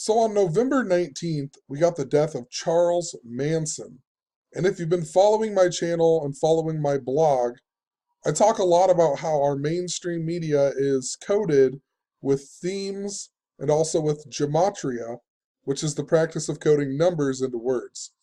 So on November 19th, we got the death of Charles Manson. And if you've been following my channel and following my blog, I talk a lot about how our mainstream media is coded with themes and also with gematria, which is the practice of coding numbers into words.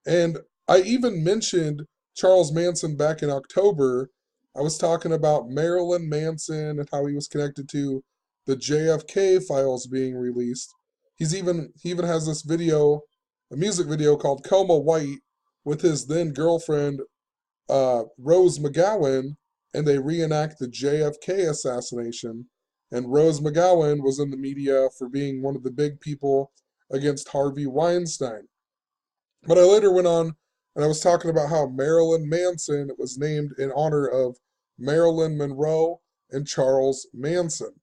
And I even mentioned Charles Manson back in October. I was talking about Marilyn Manson and how he was connected to the JFK files being released. He even has this video, a music video called Coma White, with his then girlfriend Rose McGowan, and they reenact the JFK assassination. And Rose McGowan was in the media for being one of the big people against Harvey Weinstein. But I later went on and I was talking about how Marilyn Manson was named in honor of Marilyn Monroe and Charles Manson.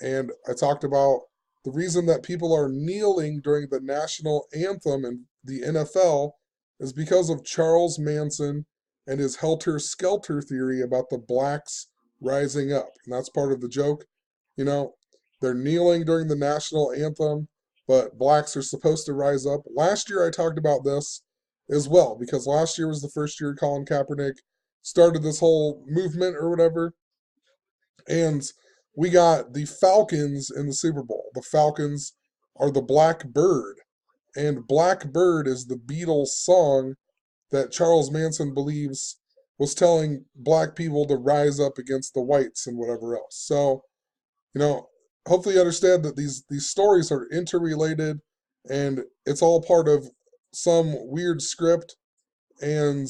And I talked about the reason that people are kneeling during the national anthem in the NFL is because of Charles Manson and his helter skelter theory about the blacks rising up. And that's part of the joke. You know, they're kneeling during the national anthem, but blacks are supposed to rise up. Last year I talked about this as well, because last year was the first year Colin Kaepernick started this whole movement or whatever. And we got the Falcons in the Super Bowl. The Falcons are the Black Bird. And Black Bird is the Beatles song that Charles Manson believes was telling black people to rise up against the whites and whatever else. So, you know, hopefully you understand that these stories are interrelated and it's all part of some weird script, and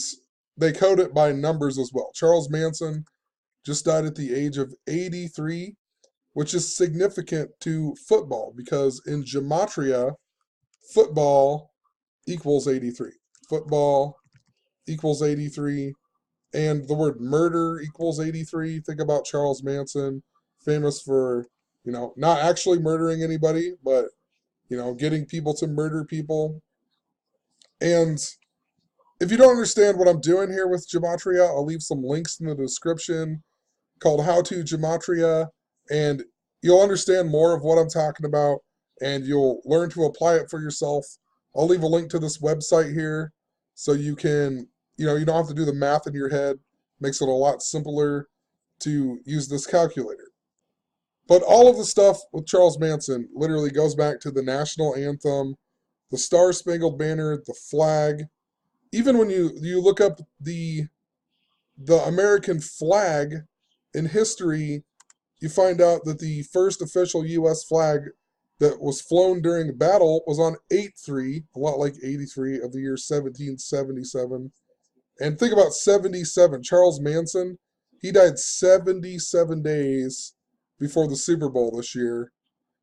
they code it by numbers as well. Charles Manson just died at the age of 83, which is significant to football because in gematria, football equals 83. Football equals 83, and the word murder equals 83. Think about Charles Manson, famous for, not actually murdering anybody, but, getting people to murder people. And if you don't understand what I'm doing here with gematria, I'll leave some links in the description called How to Gematria, and you'll understand more of what I'm talking about, and you'll learn to apply it for yourself. I'll leave a link to this website here so you can, you don't have to do the math in your head. Makes it a lot simpler to use this calculator. But all of the stuff with Charles Manson literally goes back to the national anthem, the Star Spangled Banner, the flag. Even when you look up the American flag in history, you find out that the first official U.S. flag that was flown during the battle was on 8-3, a lot like 83 of the year 1777. And think about 77. Charles Manson, he died 77 days before the Super Bowl this year.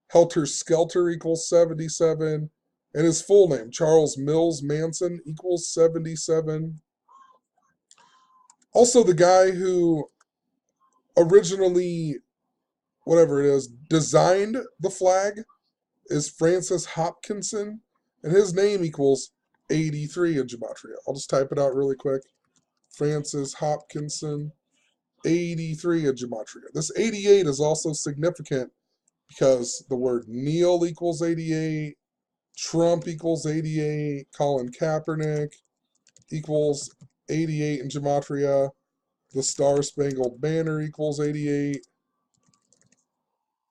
Helter Skelter equals 77. And his full name, Charles Mills Manson, equals 77. Also, the guy who originally, whatever it is, designed the flag is Francis Hopkinson, and his name equals 83 in gematria. I'll just type it out really quick. Francis Hopkinson, 83 in gematria. This 88 is also significant because the word kneel equals 88, Trump equals 88, Colin Kaepernick equals 88 in gematria, the Star Spangled Banner equals 88.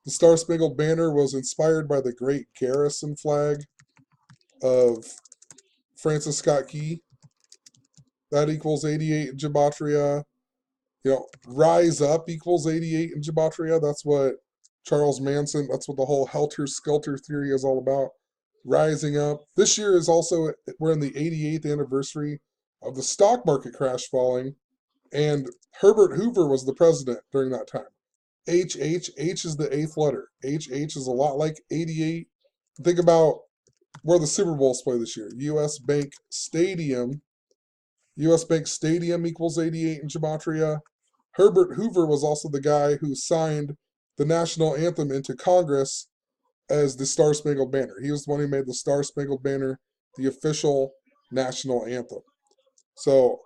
The Star Spangled Banner was inspired by the Great Garrison flag of Francis Scott Key. That equals 88 in gematria. Rise Up equals 88 in gematria. That's what Charles Manson, that's what the whole helter skelter theory is all about. Rising up. This year is also, we're in the 88th anniversary of the stock market crash falling, and Herbert Hoover was the president during that time. H is the eighth letter. H is a lot like 88. Think about where the Super Bowl's play this year. U.S. Bank Stadium. U.S. Bank Stadium equals 88 in gematria. Herbert Hoover was also the guy who signed the national anthem into Congress as the Star Spangled Banner. He was the one who made the Star Spangled Banner the official national anthem. So,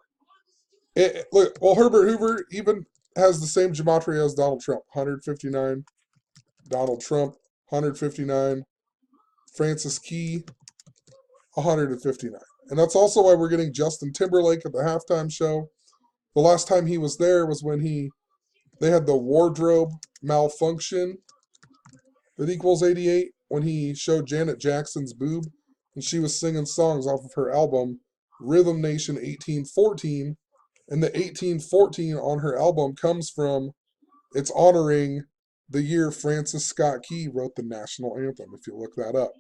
look, well, Herbert Hoover even has the same gematria as Donald Trump, 159. Donald Trump, 159. Francis Key, 159. And that's also why we're getting Justin Timberlake at the halftime show. The last time he was there was when they had the wardrobe malfunction that equals 88, when he showed Janet Jackson's boob and she was singing songs off of her album Rhythm Nation 1814. And the 1814 on her album comes from, it's honoring the year Francis Scott Key wrote the national anthem, if you look that up.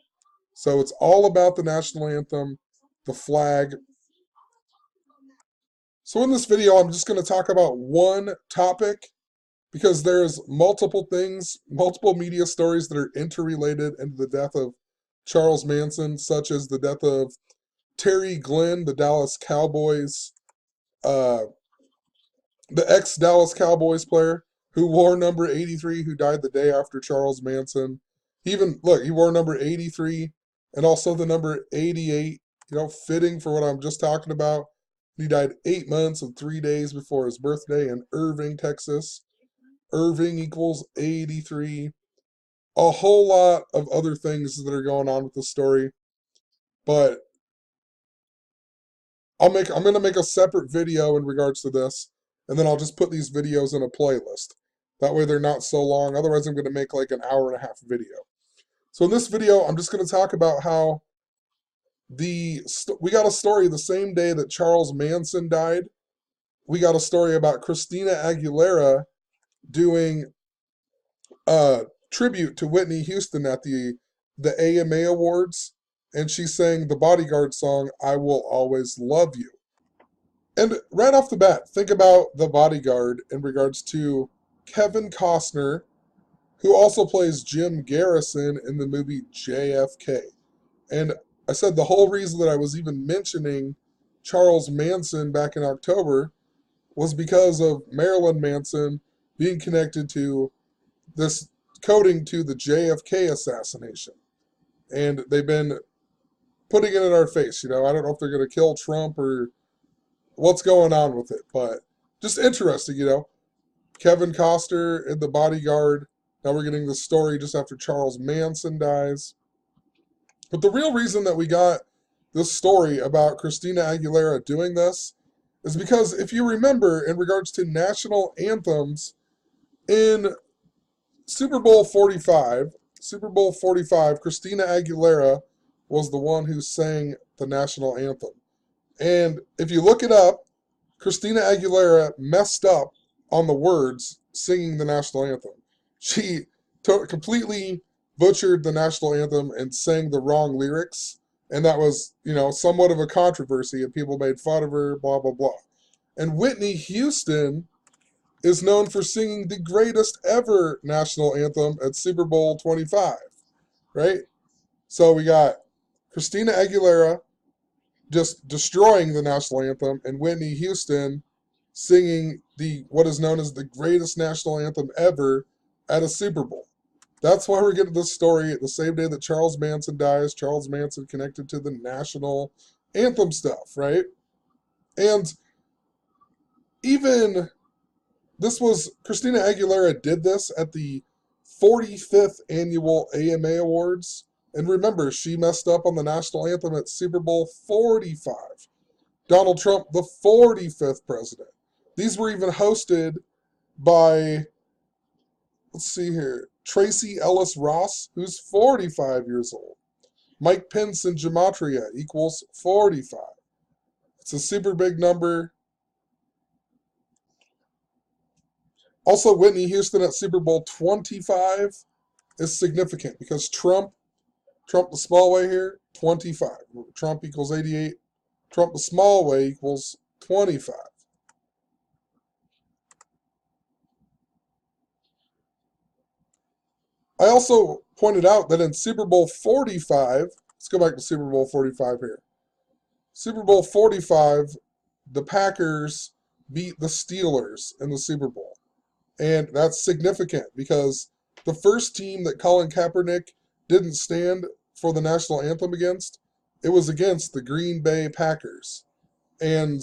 So it's all about the national anthem, the flag. So in this video, I'm just going to talk about one topic because there's multiple things, multiple media stories that are interrelated into the death of Charles Manson, such as the death of Terry Glenn, the Dallas Cowboys, the ex-Dallas Cowboys player who wore number 83, who died the day after Charles Manson. He wore number 83 and also the number 88, fitting for what I'm just talking about. He died 8 months and 3 days before his birthday in Irving, Texas. Irving equals 83. A whole lot of other things that are going on with the story, but I'm going to make a separate video in regards to this, and then I'll just put these videos in a playlist. That way they're not so long. Otherwise, I'm going to make like an hour and a half video. So in this video, I'm just going to talk about how we got a story the same day that Charles Manson died. We got a story about Christina Aguilera doing a tribute to Whitney Houston at the AMA Awards, and she sang the Bodyguard song, I Will Always Love You. And right off the bat, think about the Bodyguard in regards to Kevin Costner, who also plays Jim Garrison in the movie JFK. And I said the whole reason that I was even mentioning Charles Manson back in October was because of Marilyn Manson being connected to this coding to the JFK assassination. And they've been putting it in our face. I don't know if they're going to kill Trump or what's going on with it, but just interesting, Kevin Costner in The Bodyguard. Now we're getting the story just after Charles Manson dies. But the real reason that we got this story about Christina Aguilera doing this is because if you remember, in regards to national anthems, in Super Bowl 45, Christina Aguilera was the one who sang the national anthem. And if you look it up, Christina Aguilera messed up on the words singing the national anthem. She completely butchered the national anthem and sang the wrong lyrics. And that was, somewhat of a controversy, and people made fun of her, blah, blah, blah. And Whitney Houston is known for singing the greatest ever national anthem at Super Bowl 25, right? So we got Christina Aguilera just destroying the national anthem, and Whitney Houston singing what is known as the greatest national anthem ever at a Super Bowl. That's why we're getting this story the same day that Charles Manson dies. Charles Manson connected to the national anthem stuff, right? And even Christina Aguilera did this at the 45th annual AMA Awards. And remember, she messed up on the national anthem at Super Bowl 45. Donald Trump, the 45th president. These were even hosted by, let's see here, Tracy Ellis Ross, who's 45 years old. Mike Pence in Gematria equals 45. It's a super big number. Also, Whitney Houston at Super Bowl 25 is significant because Trump the small way here, 25. Trump equals 88. Trump the small way equals 25. I also pointed out that in Super Bowl 45, let's go back to Super Bowl 45 here. Super Bowl 45, the Packers beat the Steelers in the Super Bowl. And that's significant because the first team that Colin Kaepernick didn't stand for the national anthem against, it was against the Green Bay Packers. And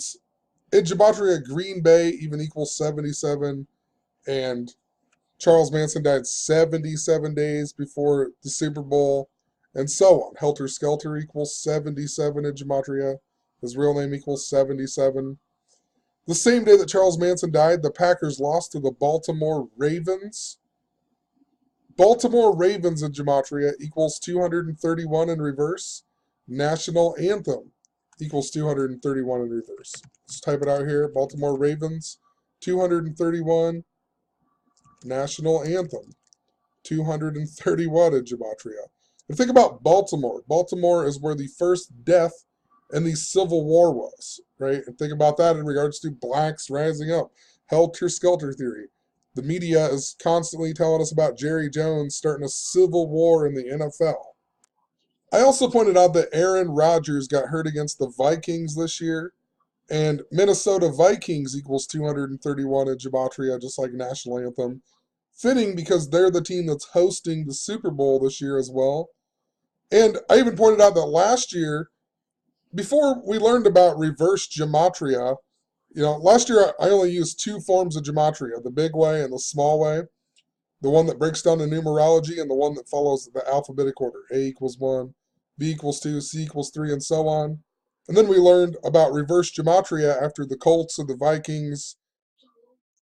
in Gematria, Green Bay even equals 77, and Charles Manson died 77 days before the Super Bowl. and so on. Helter Skelter equals 77 in Gematria. His real name equals 77. The same day that Charles Manson died, the Packers lost to the Baltimore Ravens. Baltimore Ravens in Gematria equals 231 in reverse. National Anthem equals 231 in reverse. Let's type it out here. Baltimore Ravens, 231. National Anthem, 231 in Gematria. And think about Baltimore. Baltimore is where the first death in the Civil War was, right? And think about that in regards to blacks rising up. Helter Skelter theory. The media is constantly telling us about Jerry Jones starting a civil war in the NFL. I also pointed out that Aaron Rodgers got hurt against the Vikings this year, and Minnesota Vikings equals 231 in Gematria, just like National Anthem. Fitting because they're the team that's hosting the Super Bowl this year as well. And I even pointed out that last year, before we learned about reverse Gematria, last year I only used two forms of Gematria, the big way and the small way. The one that breaks down the numerology and the one that follows the alphabetic order. A equals 1, B equals 2, C equals 3, and so on. And then we learned about reverse Gematria after the Colts and the Vikings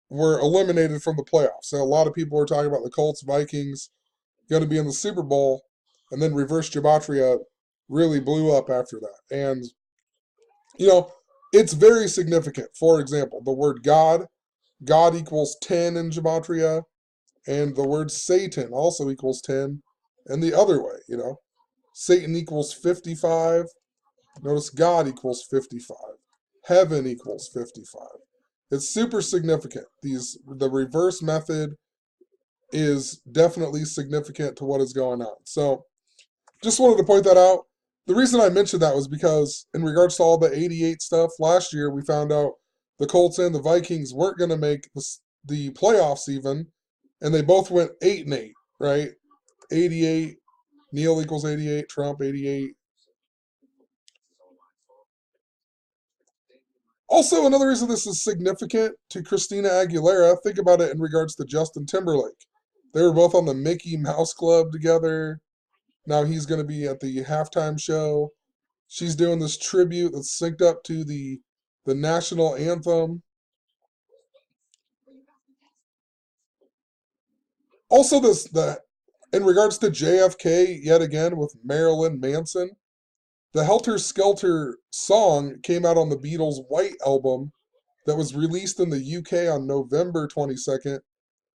were eliminated from the playoffs. So a lot of people were talking about the Colts, Vikings going to be in the Super Bowl, and then reverse Gematria really blew up after that. And, it's very significant. For example, the word God equals 10 in Gematria, and the word Satan also equals 10, and the other way, Satan equals 55. Notice God equals 55. Heaven equals 55. It's super significant. The reverse method is definitely significant to what is going on. So just wanted to point that out. The reason I mentioned that was because in regards to all the 88 stuff, last year we found out the Colts and the Vikings weren't going to make the playoffs even, and they both went 8-8, right? 88, Neil equals 88, Trump 88. Also, another reason this is significant to Christina Aguilera, think about it in regards to Justin Timberlake. They were both on the Mickey Mouse Club together. Now he's going to be at the halftime show. She's doing this tribute that's synced up to the national anthem. Also, in regards to JFK, yet again with Marilyn Manson, the Helter Skelter song came out on the Beatles' White Album that was released in the UK on November 22nd,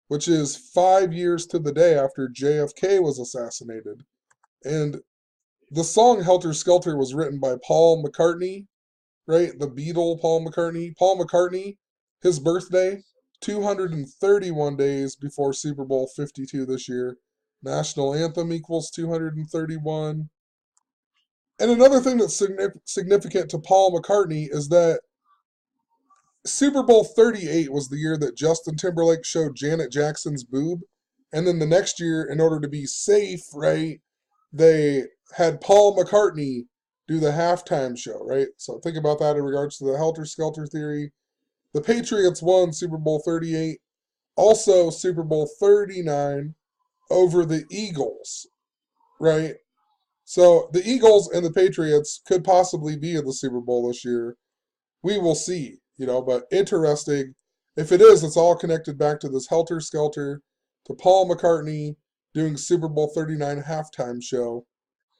which is 5 years to the day after JFK was assassinated. And the song Helter Skelter was written by Paul McCartney, right? The Beatle Paul McCartney. Paul McCartney, his birthday, 231 days before Super Bowl 52 this year. National Anthem equals 231. And another thing that's significant to Paul McCartney is that Super Bowl 38 was the year that Justin Timberlake showed Janet Jackson's boob. And then the next year, in order to be safe, right, they had Paul McCartney do the halftime show, right? So think about that in regards to the Helter Skelter theory. The Patriots won Super Bowl 38, also Super Bowl 39 over the Eagles, right? So the Eagles and the Patriots could possibly be in the Super Bowl this year. We will see, but interesting. If it is, it's all connected back to this Helter Skelter, to Paul McCartney doing Super Bowl 39 halftime show.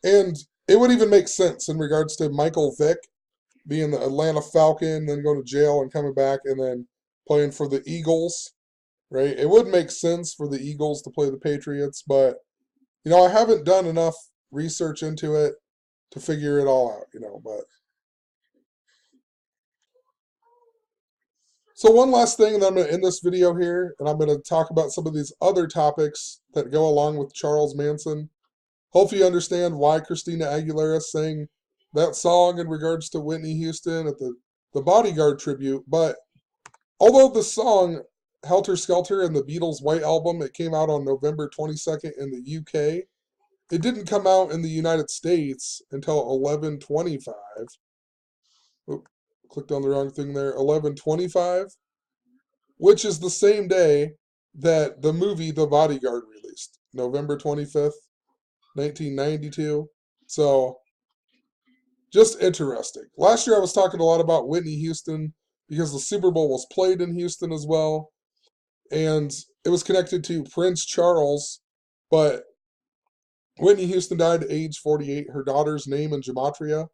And it would even make sense in regards to Michael Vick being the Atlanta Falcon, then going to jail and coming back and then playing for the Eagles, right? It would make sense for the Eagles to play the Patriots, but, I haven't done enough research into it to figure it all out, but. So one last thing, and then I'm going to end this video here, and I'm going to talk about some of these other topics that go along with Charles Manson. Hopefully you understand why Christina Aguilera sang that song in regards to Whitney Houston at the Bodyguard tribute. But although the song Helter Skelter and the Beatles' White Album, it came out on November 22nd in the UK, it didn't come out in the United States until 11/25. Oop, clicked on the wrong thing there. 11/25, which is the same day that the movie The Bodyguard released, November 25th. 1992. So, just interesting. Last year I was talking a lot about Whitney Houston because the Super Bowl was played in Houston as well. And it was connected to Prince Charles. But Whitney Houston died at age 48. Her daughter's name in gematria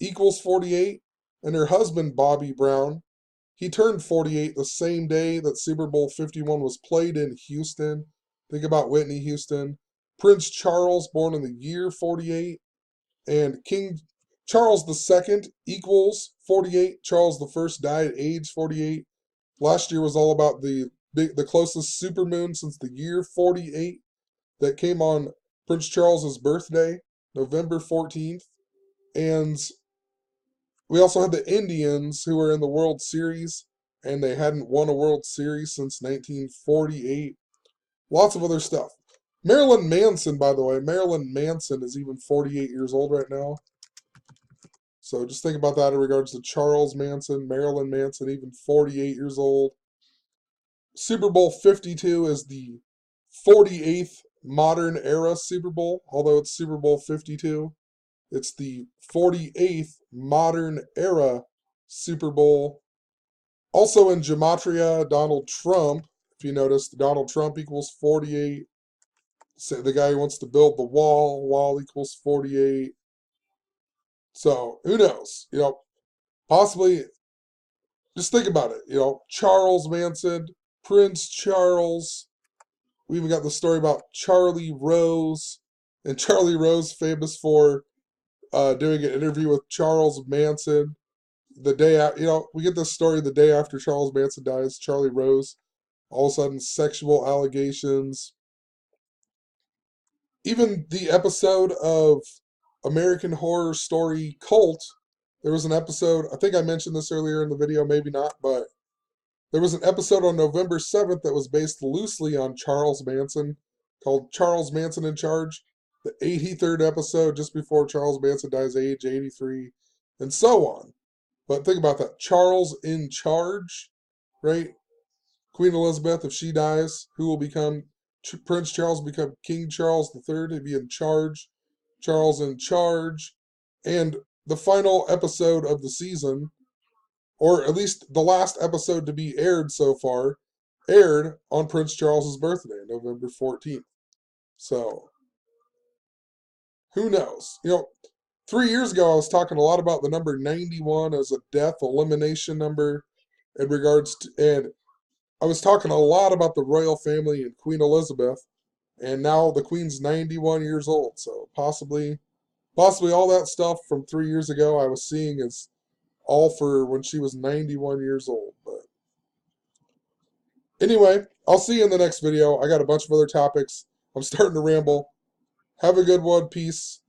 equals 48. And her husband, Bobby Brown, he turned 48 the same day that Super Bowl 51 was played in Houston. Think about Whitney Houston. Prince Charles, born in the year 48. And King Charles II equals 48. Charles I died at age 48. Last year was all about the closest supermoon since the year 48 that came on Prince Charles's birthday, November 14th. And we also had the Indians who were in the World Series, and they hadn't won a World Series since 1948. Lots of other stuff. Marilyn Manson, by the way, Marilyn Manson is even 48 years old right now. So just think about that in regards to Charles Manson, Marilyn Manson, even 48 years old. Super Bowl 52 is the 48th modern era Super Bowl, although it's Super Bowl 52. It's the 48th modern era Super Bowl. Also in gematria, Donald Trump, if you notice, Donald Trump equals 48. Say the guy who wants to build the wall equals 48. So who knows? Possibly, just think about it. Charles Manson, Prince Charles. We even got the story about Charlie Rose, and Charlie Rose famous for doing an interview with Charles Manson the day after. We get this story the day after Charles Manson dies. Charlie Rose, all of a sudden, sexual allegations. Even the episode of American Horror Story Cult, there was an episode. I think I mentioned this earlier in the video, maybe not, but there was an episode on November 7th that was based loosely on Charles Manson, called Charles Manson in Charge. The 83rd episode, just before Charles Manson dies, age 83, and so on. But think about that. Charles in charge, right? Queen Elizabeth, if she dies, who will become Prince Charles, become King Charles III, to be in charge. Charles in charge. And the final episode of the season, or at least the last episode to be aired so far, aired on Prince Charles's birthday, November 14th. So, who knows? 3 years ago I was talking a lot about the number 91 as a death elimination number in regards to, and I was talking a lot about the royal family and Queen Elizabeth, and now the Queen's 91 years old. So possibly all that stuff from 3 years ago I was seeing is all for when she was 91 years old. But anyway, I'll see you in the next video. I got a bunch of other topics. I'm starting to ramble. Have a good one. Peace.